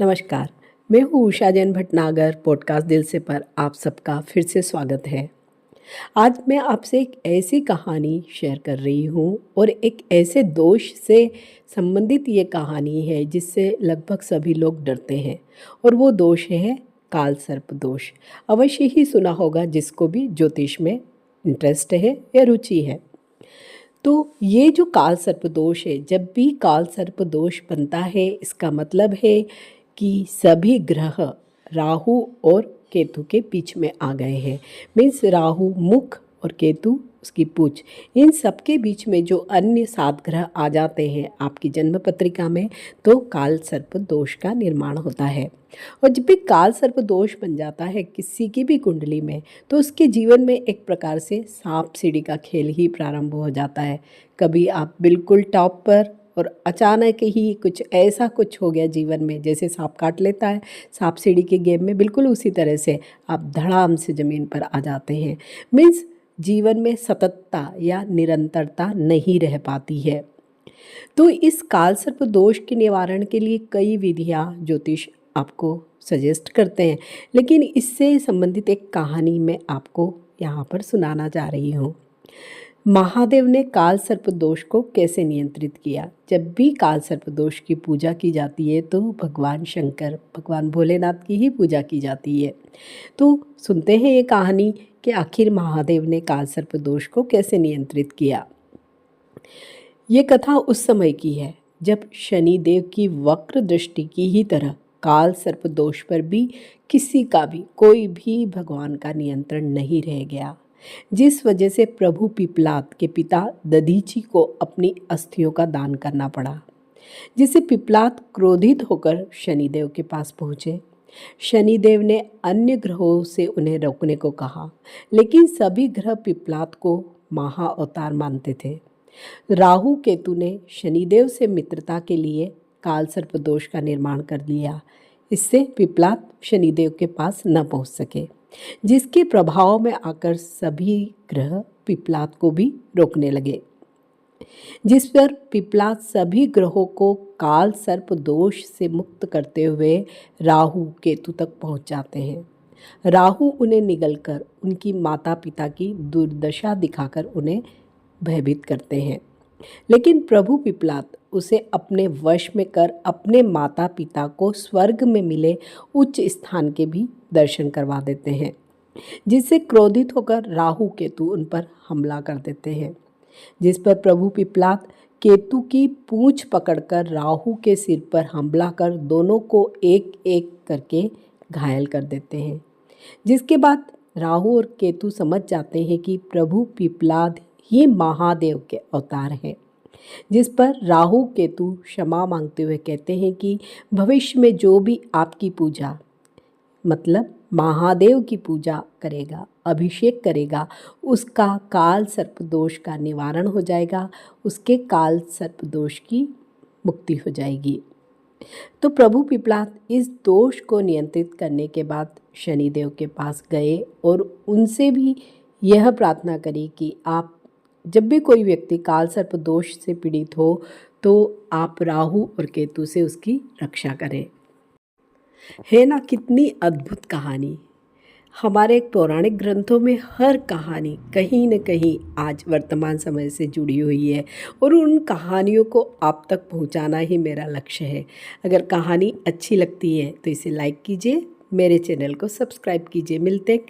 नमस्कार, मैं हूँ उषा जैन भटनागर। पॉडकास्ट दिल से पर आप सबका फिर से स्वागत है। आज मैं आपसे एक ऐसी कहानी शेयर कर रही हूँ और एक ऐसे दोष से संबंधित ये कहानी है जिससे लगभग सभी लोग डरते हैं और वो दोष है काल सर्प दोष। अवश्य ही सुना होगा जिसको भी ज्योतिष में इंटरेस्ट है या रुचि है। तो ये जो काल सर्प दोष है, जब भी काल सर्प दोष बनता है इसका मतलब है कि सभी ग्रह राहु और केतु के बीच में आ गए हैं। मीन्स राहु मुख और केतु उसकी पूंछ, इन सब के बीच में जो अन्य 7 ग्रह आ जाते हैं आपकी जन्म पत्रिका में, तो काल सर्प दोष का निर्माण होता है। और जब भी काल सर्प दोष बन जाता है किसी की भी कुंडली में, तो उसके जीवन में एक प्रकार से सांप सीढ़ी का खेल ही प्रारंभ हो जाता है। कभी आप बिल्कुल टॉप पर और अचानक ही कुछ हो गया जीवन में, जैसे सांप काट लेता है सांप सीढ़ी के गेम में, बिल्कुल उसी तरह से आप धड़ाम से ज़मीन पर आ जाते हैं। मीन्स जीवन में सततता या निरंतरता नहीं रह पाती है। तो इस काल सर्प दोष के निवारण के लिए कई विधियाँ ज्योतिष आपको सजेस्ट करते हैं, लेकिन इससे संबंधित एक कहानी मैं आपको यहाँ पर सुनाना चाह रही हूँ। महादेव ने काल सर्प दोष को कैसे नियंत्रित किया। जब भी काल सर्प दोष की पूजा की जाती है तो भगवान शंकर, भगवान भोलेनाथ की ही पूजा की जाती है। तो सुनते हैं ये कहानी कि आखिर महादेव ने काल सर्प दोष को कैसे नियंत्रित किया। ये कथा उस समय की है जब शनिदेव की वक्र दृष्टि की ही तरह काल सर्प दोष पर भी किसी का भी कोई भी भगवान का नियंत्रण नहीं रह गया, जिस वजह से प्रभु पिपलाद के पिता दधीची को अपनी अस्थियों का दान करना पड़ा। जिससे पिपलाद क्रोधित होकर शनिदेव के पास पहुँचे। शनिदेव ने अन्य ग्रहों से उन्हें रोकने को कहा, लेकिन सभी ग्रह पिपलाद को महा अवतार मानते थे। राहु केतु ने शनिदेव से मित्रता के लिए काल सर्प दोष का निर्माण कर लिया। इससे पिपलाद शनिदेव के पास न पहुंच सके, जिसके प्रभाव में आकर सभी ग्रह पिपलाद को भी रोकने लगे, जिस पर पिपलाद सभी ग्रहों को काल सर्प दोष से मुक्त करते हुए राहु केतु तक पहुंच जाते हैं। राहु उन्हें निगलकर उनकी माता पिता की दुर्दशा दिखाकर उन्हें भयभीत करते हैं, लेकिन प्रभु पिपलाद उसे अपने वश में कर अपने माता पिता को स्वर्ग में मिले उच्च स्थान के भी दर्शन करवा देते हैं, जिससे क्रोधित होकर राहु केतु उन पर हमला कर देते हैं। जिस पर प्रभु पिपलाद केतु की पूंछ पकड़कर राहु के सिर पर हमला कर दोनों को एक एक करके घायल कर देते हैं। जिसके बाद राहु और केतु समझ जाते हैं कि प्रभु पिपलाद ही महादेव के अवतार हैं। जिस पर राहु केतु क्षमा मांगते हुए कहते हैं कि भविष्य में जो भी आपकी पूजा, मतलब महादेव की पूजा करेगा, अभिषेक करेगा, उसका काल सर्प दोष का निवारण हो जाएगा, उसके काल सर्प दोष की मुक्ति हो जाएगी। तो प्रभु पिपलाद इस दोष को नियंत्रित करने के बाद शनिदेव के पास गए और उनसे भी यह प्रार्थना करी कि आप जब भी कोई व्यक्ति काल सर्प दोष से पीड़ित हो तो आप राहु और केतु से उसकी रक्षा करें। है ना कितनी अद्भुत कहानी। हमारे पौराणिक ग्रंथों में हर कहानी कहीं न कहीं आज वर्तमान समय से जुड़ी हुई है और उन कहानियों को आप तक पहुंचाना ही मेरा लक्ष्य है। अगर कहानी अच्छी लगती है तो इसे लाइक कीजिए, मेरे चैनल को सब्सक्राइब कीजिए। मिलते हैं